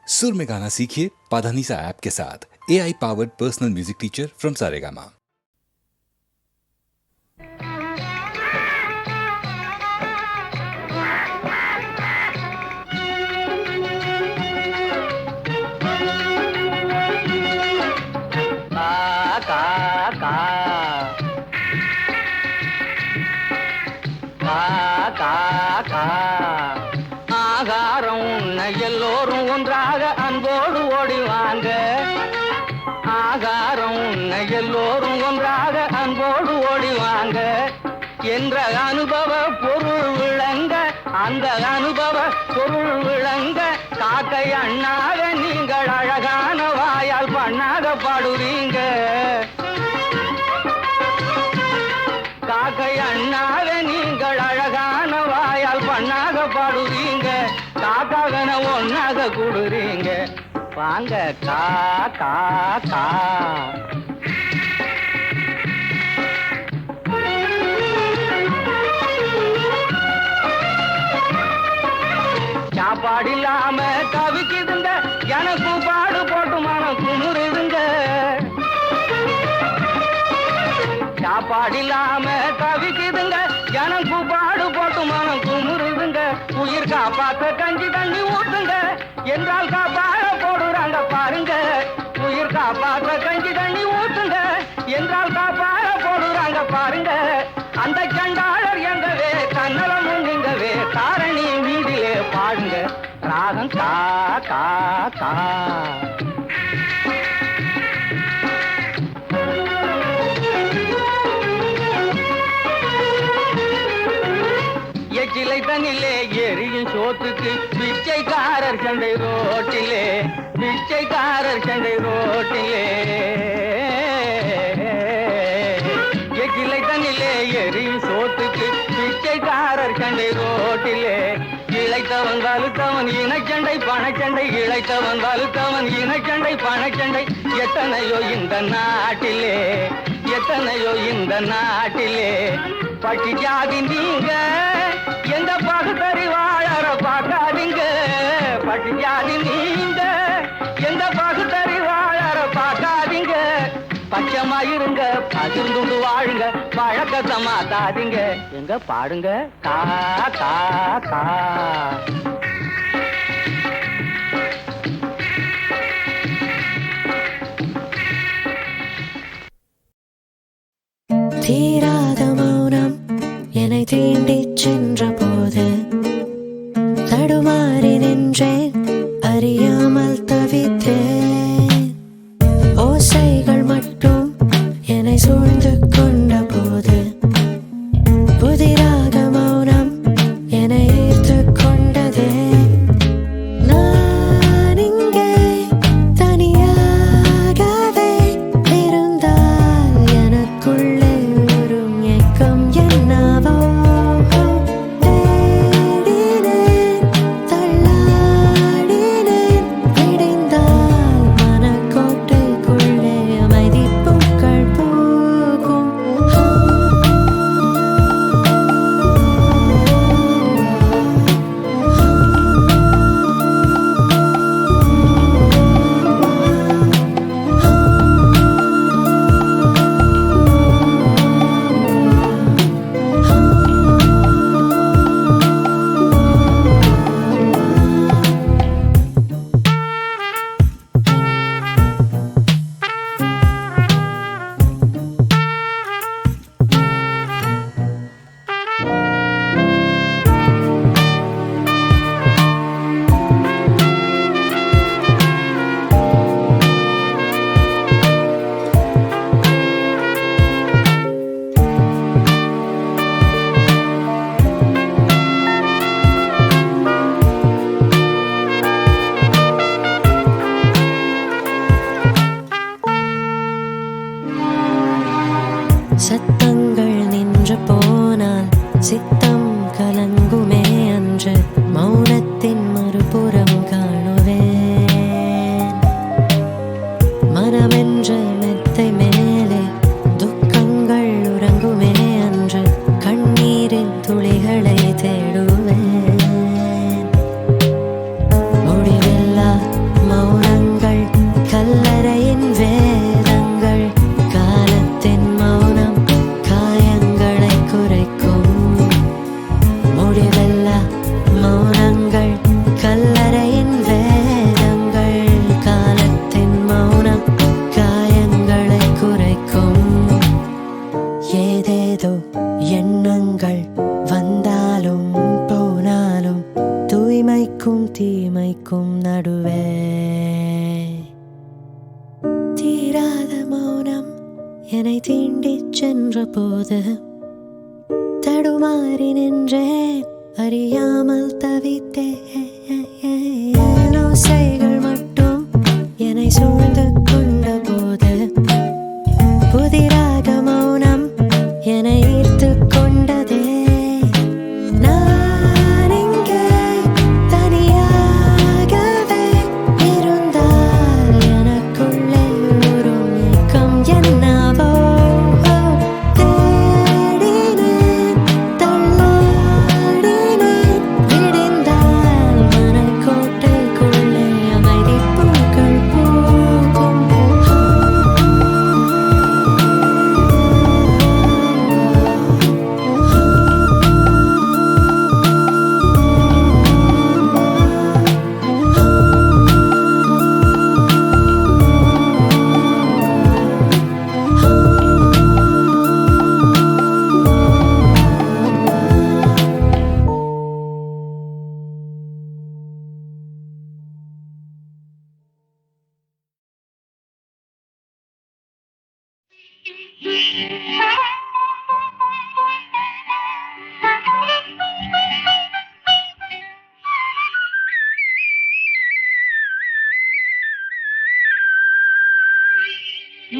सुर में गाना सीखिए पाधानीसा ऐप के साथ। AI powered personal music teacher from Saregama. ஆகாரம் உண்ண எல்லோரும் ஒன்றாக அன்போடு ஓடிவாங்க. ஆகாரம் உண்ண எல்லோரும் ஒன்றாக அன்போடு ஓடிவாங்க என்ற அனுபவ பொருள் விளங்க, அந்த அனுபவ பொருள் விளங்க காக்கை அண்ணாக நீங்கள் அழகான வாயால் பண்ணாக பாடுறீங்க. காக்கை அண்ணாக நீங்கள் அழகான வாயால் பண்ணாக பாடுவீங்க. காக்காகன ஒன்னாக கூடுறீங்க. வாங்க கா கா கா. சாப்பாடு இல்லாம தவிக்குதுங்க, எனக்கு பாடு போட்டு மனம் குமுறுதுங்க. சாப்பாடு இல்லாம தவிக்குதுங்க, எனக்கு பாடு போட்டு மனம் குமுறுதுங்க. உயிர் காப்பாத்த கஞ்சி தண்ணி ஊத்துங்க என்றால் காப்பாட போடுறாங்க பாருங்க. உயிர் காப்பாத்த கஞ்சி தண்ணி ஊத்துங்க என்றால் காப்பாட போடுறாங்க பாருங்க. அந்த சண்டாளர் எங்கவே தன்னலமும் நீங்கவே தாரணி வீடிலே பாடுங்க. ராகம் கா கா கா. எச்சிலை தண்ணிலே எரியும் சோத்துக்கு பிச்சைக்காரர் சண்டை ரோட்டிலே, பிச்சைக்காரர் சண்டை ரோட்டிலே. எச்சிலை தண்ணிலே எரியும் சோத்துக்கு பிச்சைக்காரர் சண்டை ரோட்டிலே. இழைத்தவன் வலுத்தவன் இனச்சண்டை பணச்சண்டை, இழைத்தவன் வலுத்தவன் இனச்சண்டை பணச்சண்டை. எத்தனையோ இந்த நாட்டிலே, எத்தனையோ இந்த நாட்டிலே. பட்டி ஜாதி நீங்க எந்த பகுத்தறி வாழற பார்க்காதீங்க. பட்டி ஜாதி நீங்க எந்த பகுத்தறி வாழற பார்க்காதீங்க. பச்சமாயிருங்க, பகிர்ந்து வாழுங்க, பழக்கத்தை மாத்தாதீங்க. எங்க பாடுங்க கா கா கா. தீராத மௌனம் என்னை தீண்டிச் சென்ற போது தடுமாறி நின்றேன், அறியாமல் தவித்தேன். ஓசைகள் மட்டும் என்னை சூழ்ந்து கொண்ட போது புதிராக மௌனம் என்னை ஈர்த்து கொண்டதே. நான் இங்கே தனியாகவே இருந்தால் எனக்குள்ளே வரும் ஏக்கம் என்னவோ. தேடினேன், தள்ளாடினேன், விடை பாடுவே தீராத மௌனம் என்னை தீண்டிச் சென்ற போது தடுமாறி நின்றேன் அறியாமல் தவித்தேன் ஓசைகள் மட்டும் என்னை சூழ்ந்து கொண்ட போது புதிராக மௌனம் என்னை ஈர்த்து கொண்டதே நான் இங்கே தனியாகவே இருந்தால் எனக்குள்ளே ஒரு ஏக்கம் என்னவோ தேடினேன் தள்ளாடினேன் விடிந்தால் மனக்கோட்டைக்குள்ளே அமைதி பூக்கள் பூக்கும்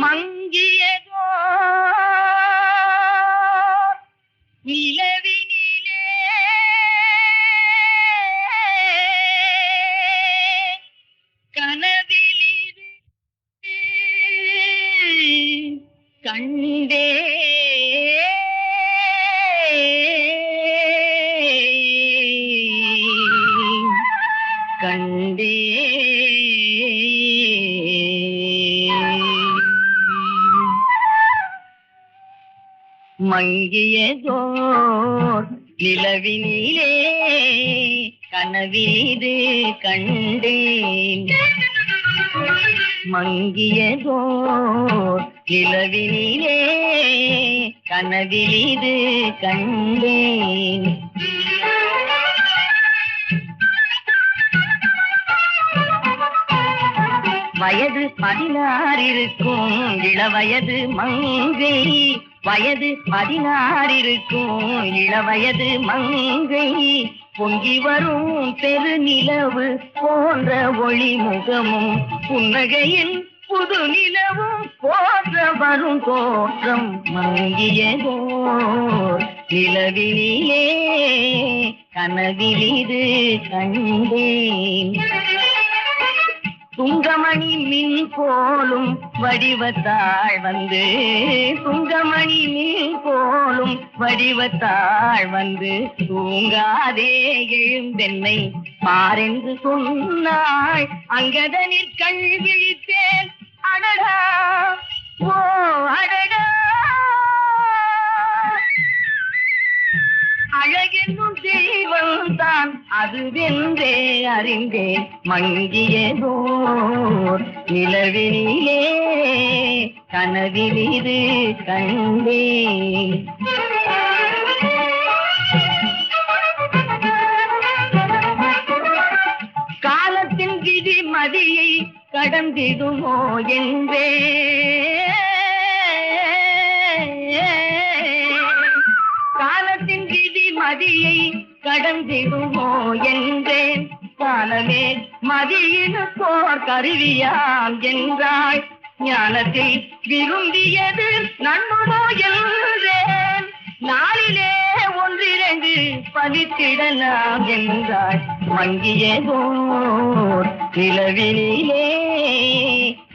மங்கியதோ நிலவினிலே கனவிலிரு கண்டே கண்டே மங்கியதோர் நிலவினிலே கனவிலிது கண்டேன் மங்கியதோர் நிலவினிலே கனவிலிது கண்டேன் வயது 16 இருக்கும் இளவயது மங்கை வயது 16 இருக்கும் இளவயது மங்கை பொங்கி வரும் பெருநிலவு போன்ற ஒளி முகமும் புன்னகையில் புது நிலவும் போன்ற வரும் தோற்றம் மங்கியதோர் நிலவினிலே கனவிலிது கண்டேன் துங்கமணி மின் போலும் வடிவத்தாள் வந்து துங்கமணி மின் போலும் வடிவத்தாள் வந்து தூங்காதே எழுந்தென்னை பாரென்று சொன்னாள் அங்கதனிற் கண் விழித்தேன் அடடா ஓ அடடா அழகென்னும் தெய்வம் தான் அதுவென்றே அறிந்தேன் மங்கியதோர் நிலவினிலே கனவிலிது கண்டேன் காலத்தின் விதி மதியை கடந்திடுமோ என்றே காலத்தின் விதி மதியை கடந்திடுமோ என்றேன் காலமே மதியினுக்கோர் கருவியாம் என்றாய் ஞானத்தை விரும்பியது நன்னுமோ என்றேன் நாளிலே 1-2 பலித்திடலாம் என்றாய் மங்கியதோர் நிலவினிலே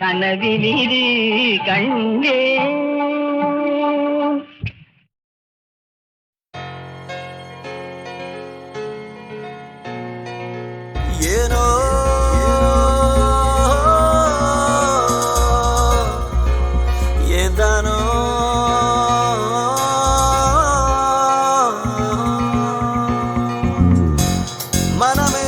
கனவிலிரு கண்டே ஏனோ ஏதானோ மனமே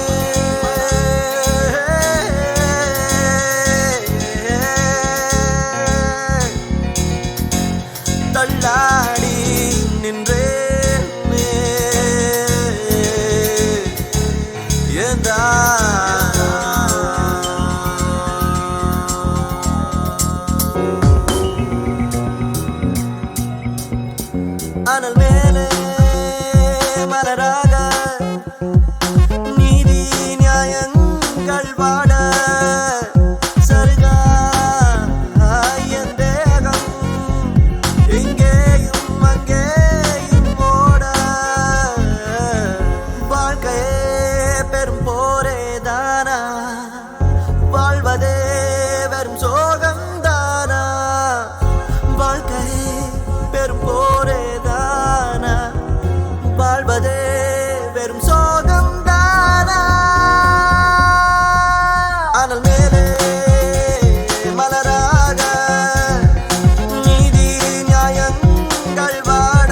சோகம்தானா வாழ்க்கை பெரும் போரேதானா வாழ்வதே வெறும் சோகம்தானா ஆனால் மேலே மலராக நீதி நியாயங்கள் வாட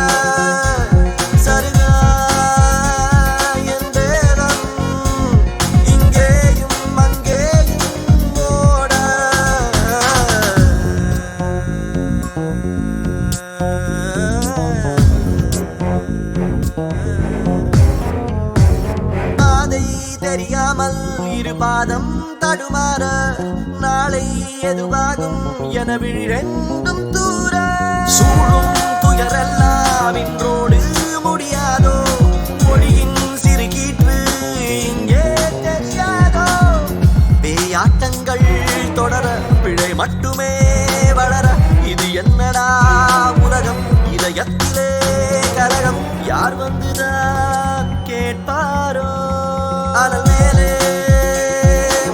சரிதா என் வேதம் இங்கேயும் அங்கேயும் ஓட பாதை தெரியாமல் இரு பாதம் தடுமாற நாளை எதுவாகும் என விழிரெண்டும் தூர சூழும் துயரெல்லாம் இன்றோடு முடியாதோ மொழியின் சிறுகீற்று இங்கே தெரியாதோ பேயாட்டங்கள் தொடர பிழை மட்டுமே வளர இது என்னடா உலகம் இதயத்திலே கலகம் யார் வந்துதான் கேட்பாரோ ஆனால் மேலே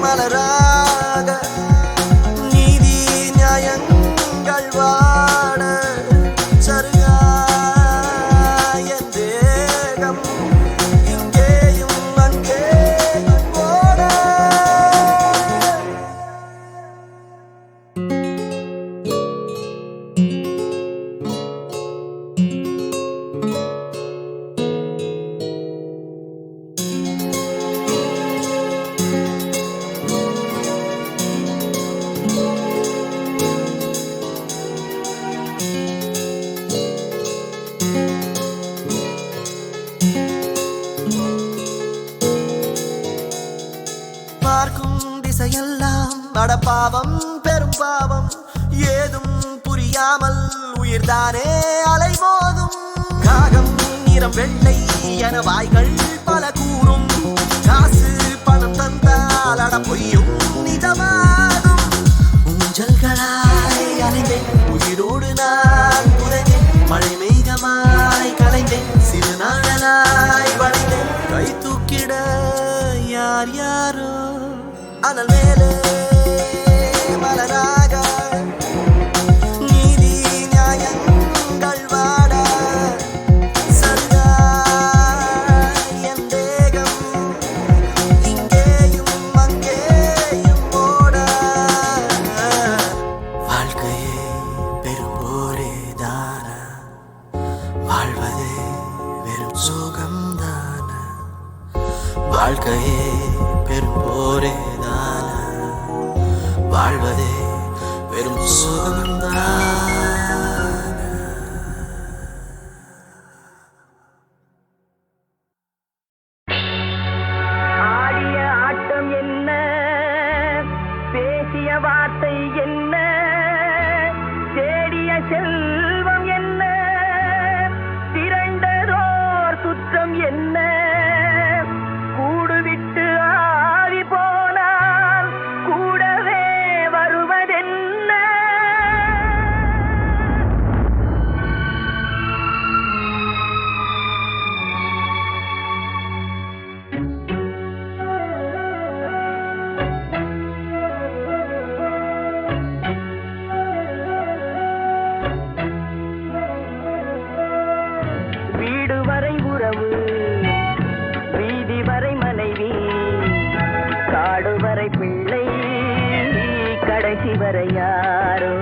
மலராக நீதி நியாயங்கள் வாட சருகா என் தேகம் இங்கேயும் அங்கேயும் ஓட பார்க்கும் திசையெல்லாம் அடப்பாவம் பெரும் பாவம் ஏதும் புரியாமல் உயிர்தானே அலைமோதும் காகம் நிறம் வெள்ளை என வாய்கள் பல கூறும் காசு பணம் தந்தால் அட பொய்யும் நிஜமாகும் ஊஞ்சல்களாய் அலைந்தேன் உயிரோடு நான் புதைந்தேன் மழை மேகமாய் கலைந்தேன் சிறு நாடலாய் வளைந்தேன் கை தூக்கிட யார் யாரோ ஆனால் மேலே மலராக நீதி நியாயங்கள் வாட சருகா என் தேகம் இங்கேயும் அங்கேயும் ஓட வாழ்க்கையே பெரும் போரேதானா வாழ்வதே வெறும் சோகம்தானா வாழ்க்கையே பெரும் போரேதானா வாழ்வதே வெறும் சுகம்தானா ஆடிய ஆட்டம் என்ன பேசிய வார்த்தை என்ன தேடிய செல்வம் என்ன திரண்டதோர் சுற்றம் என்ன கூடு விட்டு ஆவி போனால் கூடவே வருவதென்ன வீடு வரை உறவு வீதி வரை மனைவி காடு வரை பிள்ளை கடைசி வரை யாரோ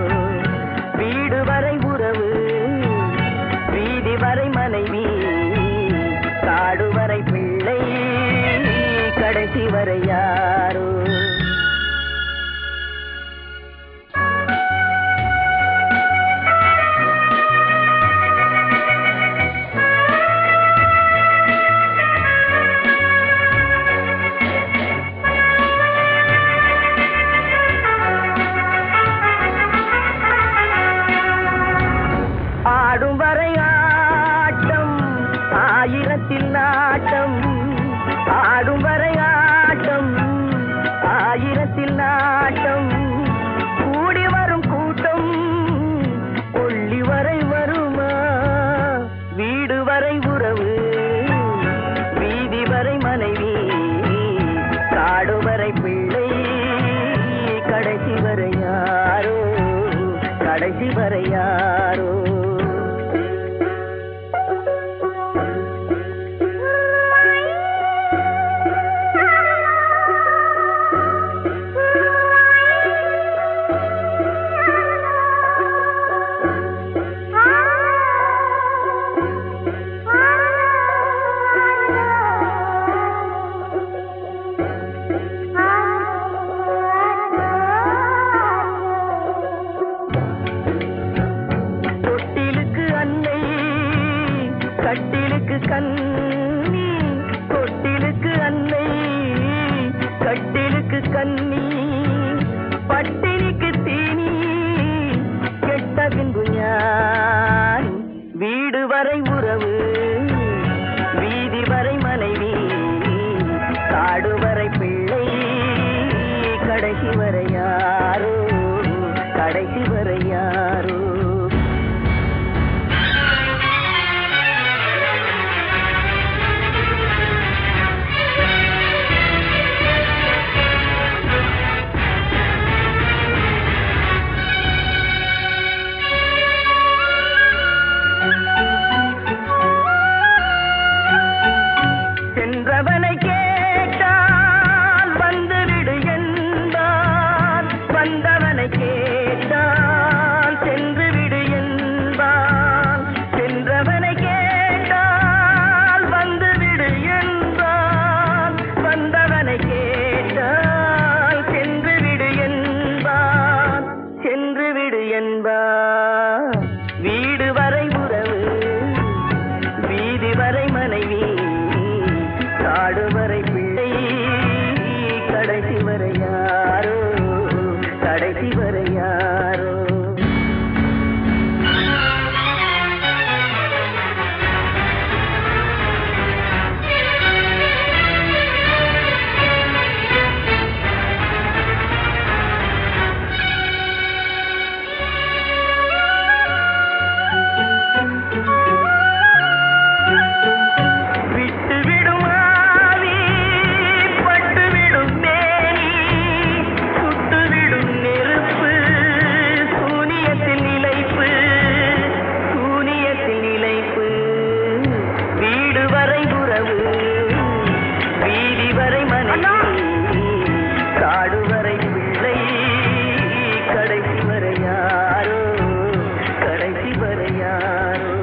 வீடு வரை உறவு வீதி வரை மனைவி காடு வரை பிள்ளை கடைசி வரை யாரோ ஆடும் வரை ஆட்டம் ஆயிரத்தில் நாட்டம் ஆடும் வரை ஆட்டம் ஆயிரத்தில் நாட்டம் கூடி வரும் கூட்டம் கொள்ளி வரை வருமா வீடு வரை உறவு வீதி வரை மனைவி காடு வரை பிள்ளை கடைசி வரை யார் வரை யாரோ கட்டிலுக்கு கண்ணி தொட்டிலுக்கு அன்னை கட்டிலுக்கு கண்ணி பட்டினிக்கு தீனி கெட்ட பின்பு ஞானி வீடு வரை உறவு வீதி வரை மனைவி காடு வரை பிள்ளை கடைசி வரை யாரோ கடைசி வரை யாரோ சென்றவனை கேட்டால் வந்துவிடு என்பான் வந்தவனை கேட்டால் சென்றுவிடு என்பான் சென்றவனை கேட்டால் வந்துவிடு என்பான் வந்தவனை கேட்டால் சென்றுவிடு என்பான் சென்றுவிடு என்பான் வீடு வரை உறவு வீதி வரை மனைவி காடு வரை பிள்ளை கடைசி வரை யாரோ கடைசி வரை யாரோ காடு வரை பிள்ளை கடைசி வரை யாரோ கடைசி வரை யாரோ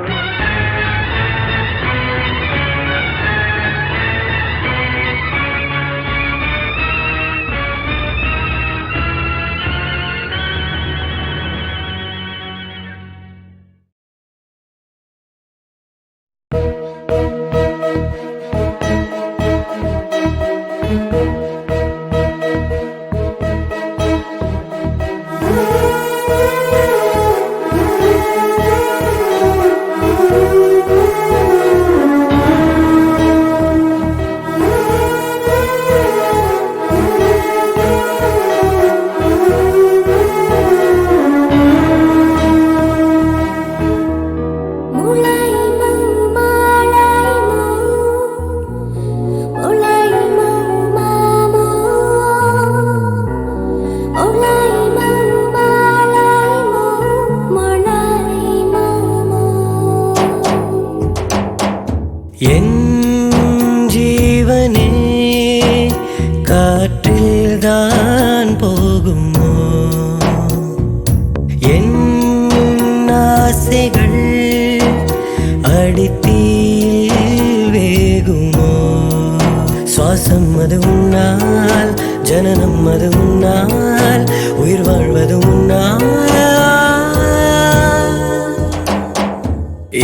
என் ஜீவனே காற்றில்தான் போகுமோ என் ஆசைகள் அடித்தீல் வேகுமோ சுவாசம் அது உன்னால் ஜனனம் அது உன்னால் உயிர் வாழ்வது உன்னால்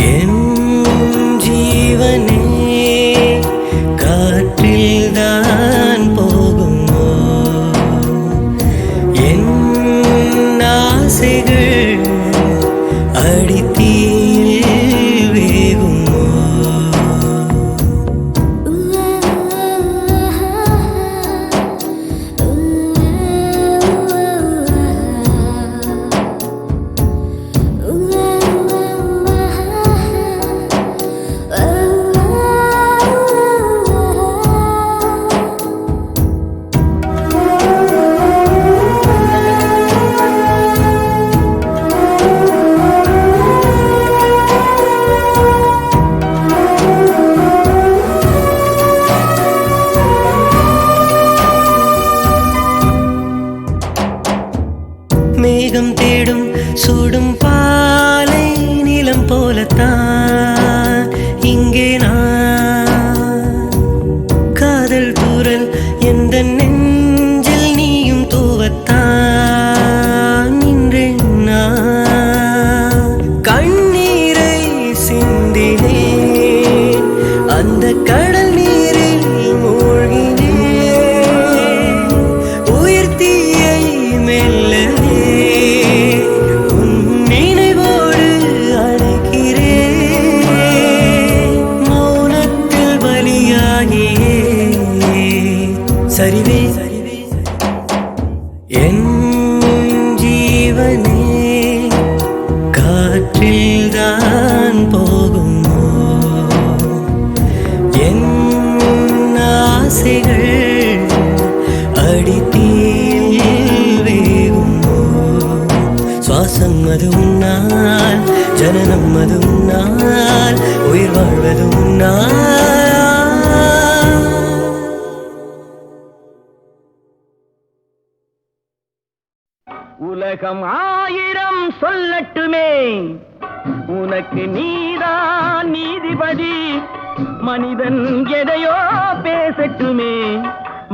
என் ஜீவனே காற்றில்தான் போகுமோ என் ஆசைகள் அடித்தீல் வேகுமோ மேகம் தேடும் சூடும் பாலை நிலம் போலத்தான் இங்கே நான் காதல் தூரல் எந்த நெஞ்சில் நீயும் தூவத்தான் நின்றேன் நான் கண்ணீரை சிந்தினேன் அந்த கடல் நீரில் மூழ்கினேன் உயிர் தீயை மெல்லவே உன் நினைவோடு அழைக்கிறேன் மௌனத்தில் பலியாகியே சரிவே என் ஜீவனே காற்றில்தான் போகுமோ என் ஆசைகள் அடித்தீல் வேகுமோ சுவாசம் அது உன்னால் ஜனனம் அது உன்னால் உயிர் வாழ்வது உன்னால் உலகம் ஆயிரம் சொல்லட்டுமே உனக்கு நீதான் நீதிபதி மனிதன் எதையோ பேசட்டுமே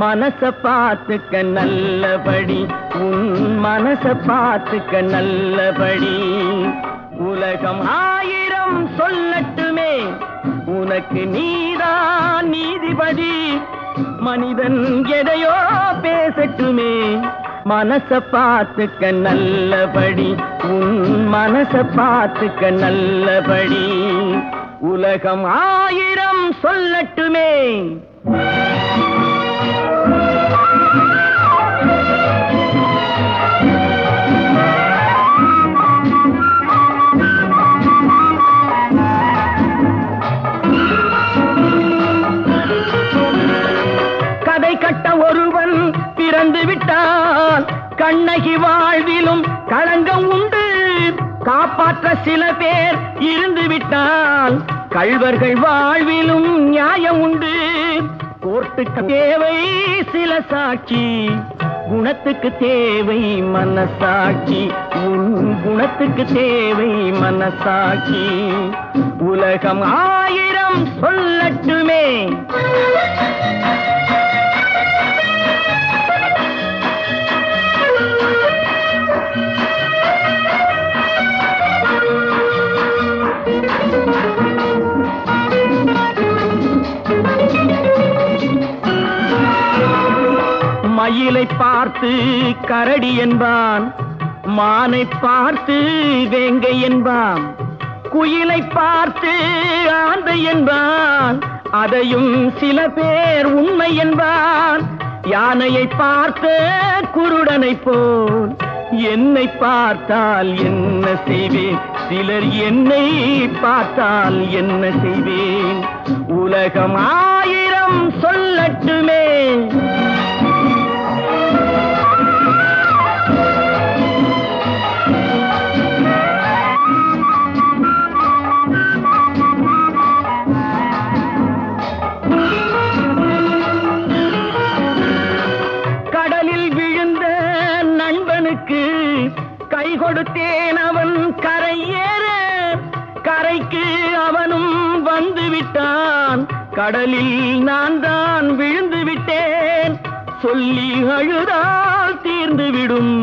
மனச பார்த்துக்க நல்லபடி உன் மனச பார்த்துக்க நல்லபடி உலகம் ஆயிரம் சொல்லட்டுமே உனக்கு நீதான் நீதிபதி மனிதன் எதையோ பேசட்டுமே மனச பார்த்துக்க நல்லபடி உன் மனச பார்த்துக்க நல்லபடி உலகம் ஆயிரம் சொல்லட்டுமே கதை கட்ட ஒருவன் பிறந்து விட்டான் கண்ணகி வாழ்விலும் களங்கம் உண்டு காப்பாற்ற சில பேர் இருந்து விட்டால் கள்வர்கள் வாழ்விலும் நியாயம் உண்டு கோர்ட்டுக்கு தேவை சில சாட்சி குணத்துக்கு தேவை மனசாட்சி உன் குணத்துக்கு தேவை மனசாட்சி உலகம் ஆயிரம் சொல்லட்டுமே மயிலை பார்த்து கரடி என்பான் மானை பார்த்து வேங்கை என்பான் குயிலை பார்த்து ஆந்தை என்பான் அதையும் சில பேர் உண்மை என்பான் யானையை பார்த்து குருடனை போல் என்னை பார்த்தால் என்ன செய்வேன் சிலர் என்னை பார்த்தால் என்ன செய்வேன் உலகம் ஆயிரம் சொல்லட்டுமே கை கொடுத்தேன் அவன் கரையேற கரைக்கு அவனும் வந்து விட்டான் கடலில் நான் தான் விழுந்து விட்டேன் சொல்லி அழுதால் தீர்ந்துவிடும்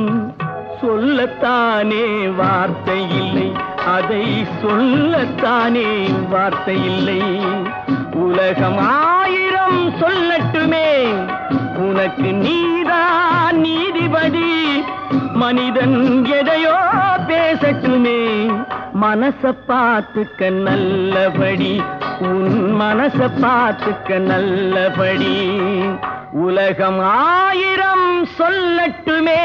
சொல்லத்தானே வார்த்தை இல்லை அதை சொல்லத்தானே வார்த்தை இல்லை உலகம் ஆயிரம் சொல்லட்டுமே உனக்கு நீதான் நீதிபதி மனிதன் எதையோ பேசட்டுமே மனச பார்த்துக்க நல்லபடி உன் மனச பார்த்துக்க நல்லபடி உலகம் ஆயிரம் சொல்லட்டுமே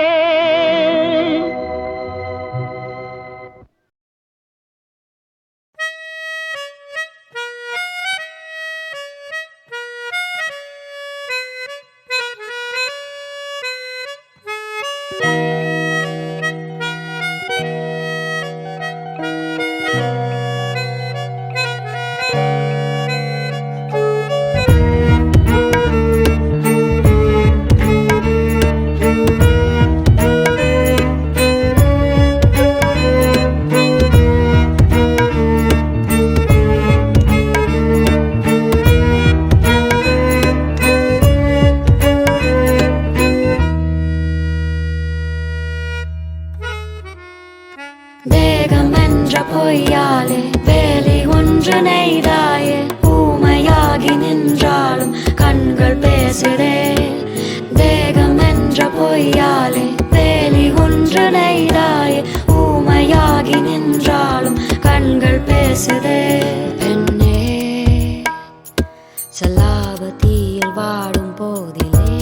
தேகம் என்ற பொய்யாலே வேலி ஒன்று நெய்தாயே ஊமையாகி நின்றாலும் கண்கள் பேசுதே தேகம் என்ற பொய்யாலே வேலி ஒன்று நெய்தாயே ஊமையாகி நின்றாலும் கண்கள் பேசுதே பெண்ணே சல்லாபத்தியில் வாடும் போதிலே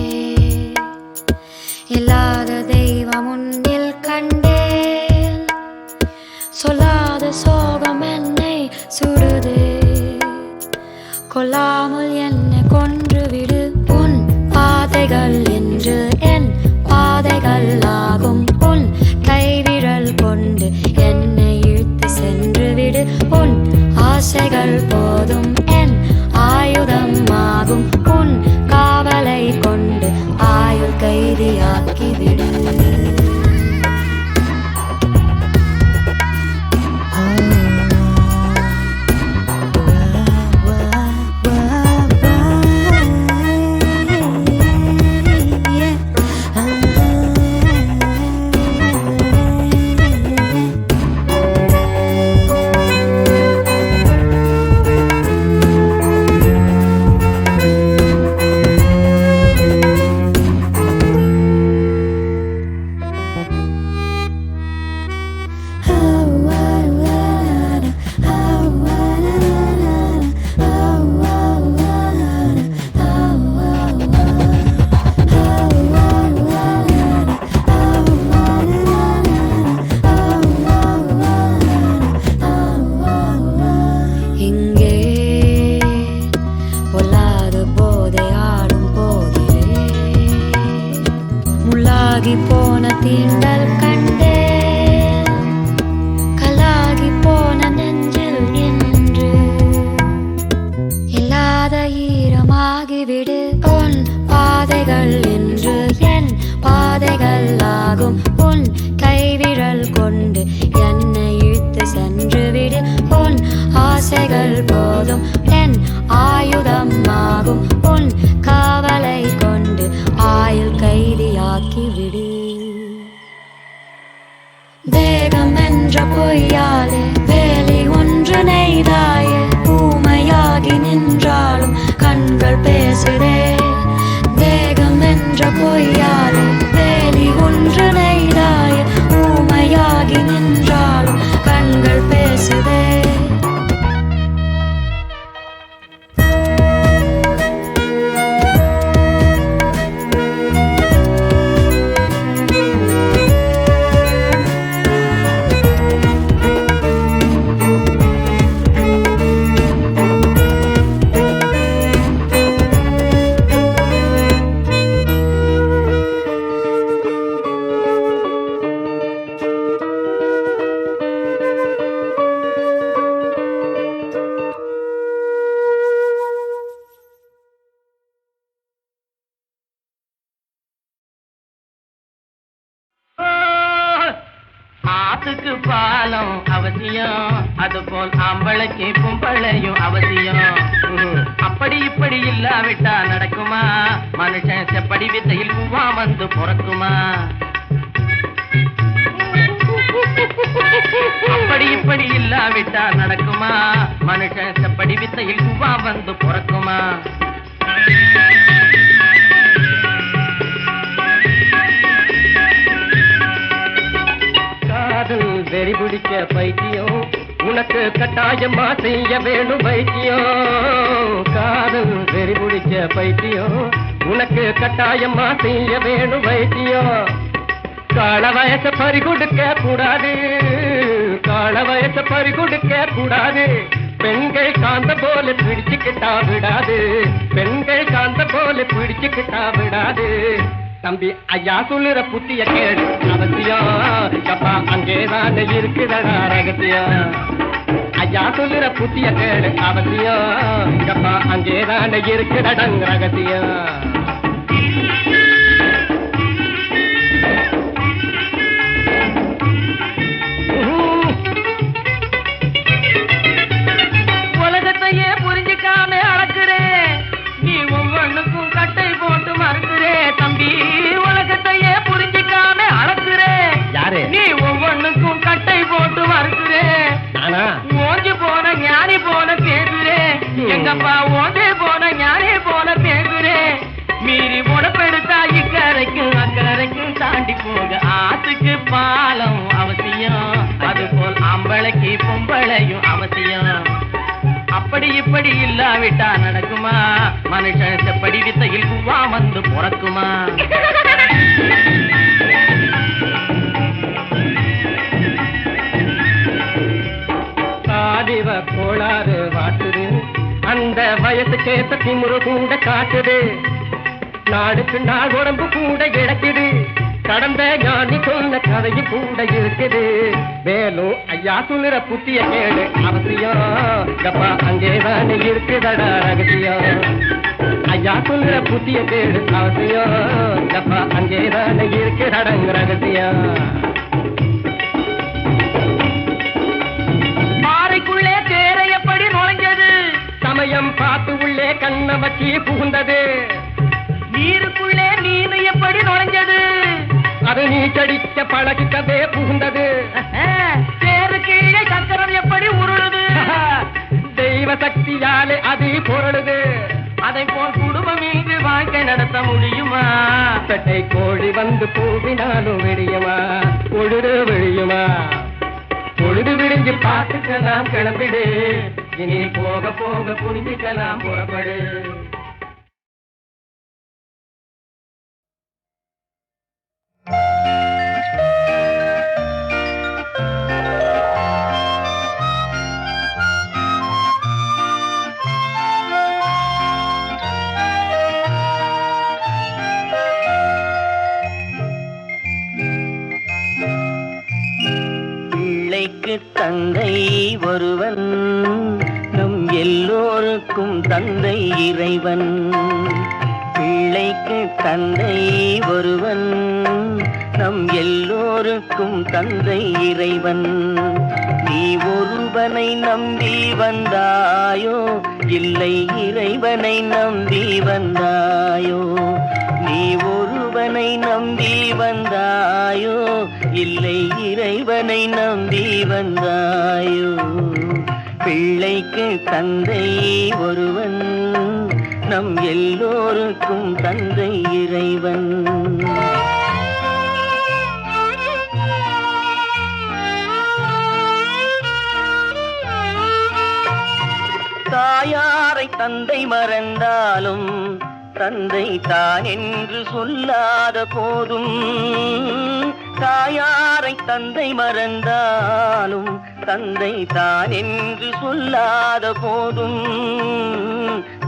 இல்லாத தெய்வம் உன்னில் கண்டேன் சொல்லாத சோகம் என்னை சுடுதே கொல்லாமல் என்னை கொன்றுவிடு உன் பாதைகள் என்று என் பாதைகள் ஆகும் உன் கைவிரல் கொண்டு என்னை இழுத்து சென்று விடு உன் ஆசைகள் போதும் என் ஆயுதம் ஆகும் உன் காவலை கொண்டு ஆயுள் கைதியாக்கி விடு போன தீண்டல் கண்டேன் கலாகி போன நெஞ்சில் இன்று இல்லாத ஈரமாகிவிடு உன் பாதைகள் என்று என் பாதைகள் ஆகும் உன் கைவிரல் கொண்டு என்னை இழுத்து சென்று விடு உன் ஆசைகள் போதும் என் ஆயுதம் ஆகும் உன் காவலை கொண்டு ஆயுள் கைதியாக்கி விடு தேகம் என்ற பொய்யாலே வேலி ஒன்று நெய்தாயே ஊமையாகி நின்றாலும் கண்கள் பேசுதே தேகம் என்ற பொய்யாலே வேலி ஒன்று நெய்தாயே ஊமையாகி நின்றாலும் கண்கள் பேசுதே ஆத்துக்கு பாலம் அவசியம் அதுபோல் ஆம்பளைக்கு பொம்பளையும் அவசியம் அப்படி இப்படி இல்லாவிட்டா நடக்குமா மனுஷன் செப்படி வித்தையில் பூவா வந்து பிறக்குமா அப்படி இப்படி இல்லாவிட்டா நடக்குமா மனுஷன் செப்படி வித்தையில் பூவா வந்து பிறக்குமா காதல் வெறி பிடிச்ச பைத்தியம் உனக்கு கட்டாயமா செய்ய வேணும் வைத்தியம் காதல் வெறி பிடிச்ச பைத்தியம் உனக்கு கட்டாயமா செய்ய வேணும் வைத்தியம் கால வயச பறி கொடுக்க கூடாது கால வயச பறி கொடுக்க கூடாது பெண்கள் காந்த போல பிடிச்சுக்கிட்டா விடாது பெண்கள் காந்த போல பிடிச்சுக்கிட்டா விடாது தம்பி ஐயா சொல்லுற புத்திய கேடு அவசியம் அப்பா அங்கேதான் இருக்குதடா ரகசியம் ஐயா சொல்லுற புத்திய கேடு அவசியம் அப்பா அங்கேதான் இருக்குதடங் ரகசியம் உலகத்தையே புரிஞ்சுக்காம அளக்குறேன் நீ ஒவ்வொன்னுக்கும் கட்டை போட்டு மறுக்கிறே தம்பி உலகத்தையே புரிஞ்சுக்காம அளக்குறேன் யாரு நீ ஒவ்வொன்னுக்கும் கட்டை போட்டு ஆத்துக்கு பாலம் அவசியம், அதுபோல் ஆம்பளைக்கு பொம்பளையும் அவசியம். அப்படி இப்படி இல்லாவிட்டா நடக்குமா, மனுஷன் செப்படி வித்தையில் குவா வந்து பிறக்குமா? ஆதிவ கோளாறு வாட்டுது, அந்த வயசுக்கேத்த திமுரு கூட காட்டுது. நாடுக்கு நாள் உடம்பு கூட இழக்குது, கடந்த ஞானி சொன்ன கதையும் கூட இருக்குது. மேலும் ஐயா சொல்லுற புத்திய கேடு அவசியம், கப்பா அங்கேதான் இருக்குதடா ரகசியம். ஐயா சொல்லுற புத்திய கேடு அவசியம், கப்பா அங்கேதான் இருக்குதடங்க ரகசியம். பாறைக்குள்ளே தேரை எப்படி நுழைஞ்சது, சமயம் பார்த்து உள்ளே கண்ண வச்சு புகுந்தது. நீருக்குள்ளே மீன் எப்படி நுழைஞ்சது, அது நீச்சடிக்க பழகிக்கதே புகுந்தது. தேரு கீழே சக்கரம் எப்படி உருளுது, தெய்வ சக்தியாலே அது பொருளுது. அதை போல் குடும்பம் இங்கு வாழ்க்கை நடத்த முடியுமா? பெட்டை கோழி வந்து பூவினாலும் விடியுமா, பொழுது விழியுமா? பொழுது விடிஞ்சு பார்த்துக்கலாம் கிளம்பிடு, இனி போக போக புரிஞ்சுக்கலாம் புறப்படு. தந்தை ஒருவன், நம் எல்லோருக்கும் தந்தை இறைவன். பிள்ளைக்கு தந்தை ஒருவன், நம் எல்லோருக்கும் தந்தை இறைவன். நீ ஒருவனை நம்பி வந்தாயோ, இல்லை இறைவனை நம்பி வந்தாயோ? நீ ஒருவனை நம்பி வந்தாயோ, இல்லை இறைவனை நம்பி வந்தாயோ? பிள்ளைக்கு தந்தை ஒருவன், நம் எல்லோருக்கும் தந்தை இறைவன். தாயாரை தந்தை மறந்தாலும் தந்தை தான் என்று சொல்லாத போதும், தாயாரை தந்தை மறந்தாலும் தந்தை தான் என்று சொல்லாத போதும்,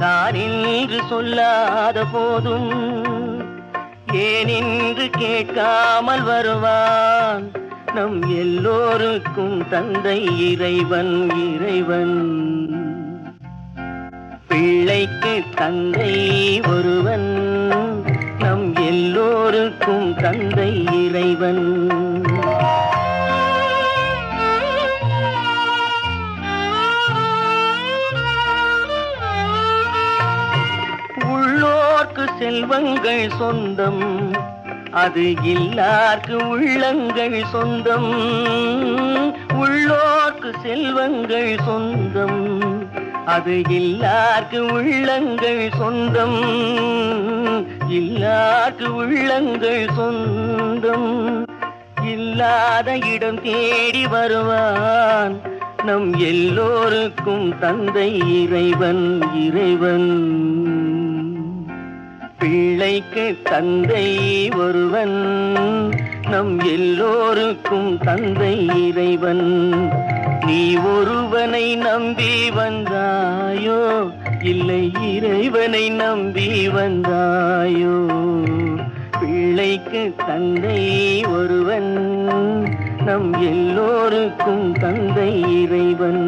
தான் என்று சொல்லாத போதும், ஏனென்று கேட்காமல் வருவான் நம் எல்லோருக்கும் தந்தை இறைவன். இறைவன் பிள்ளைக்கு தந்தை ஒருவன், நம் எல்லோருக்கும் தந்தை இறைவன். உள்ளோர்க்கு செல்வங்கள் சொந்தம், அது இல்லார்க்கு உள்ளங்கள் சொந்தம். உள்ளோர்க்கு செல்வங்கள் சொந்தம், அது இல்லார்க்கு உள்ளங்கள் சொந்தம். இல்லார்க்கு உள்ளங்கள் சொந்தம், இல்லாத இடம் தேடி வருவான் நம் எல்லோருக்கும் தந்தை இறைவன். இறைவன் பிள்ளைக்கு தந்தை ஒருவன், நம் எல்லோருக்கும் தந்தை இறைவன். நீ ஒருவனை நம்பி வந்தாயோ, இல்லை இறைவனை நம்பி வந்தாயோ? பிள்ளைக்கு தந்தை ஒருவன், நம் எல்லோருக்கும் தந்தை இறைவன்.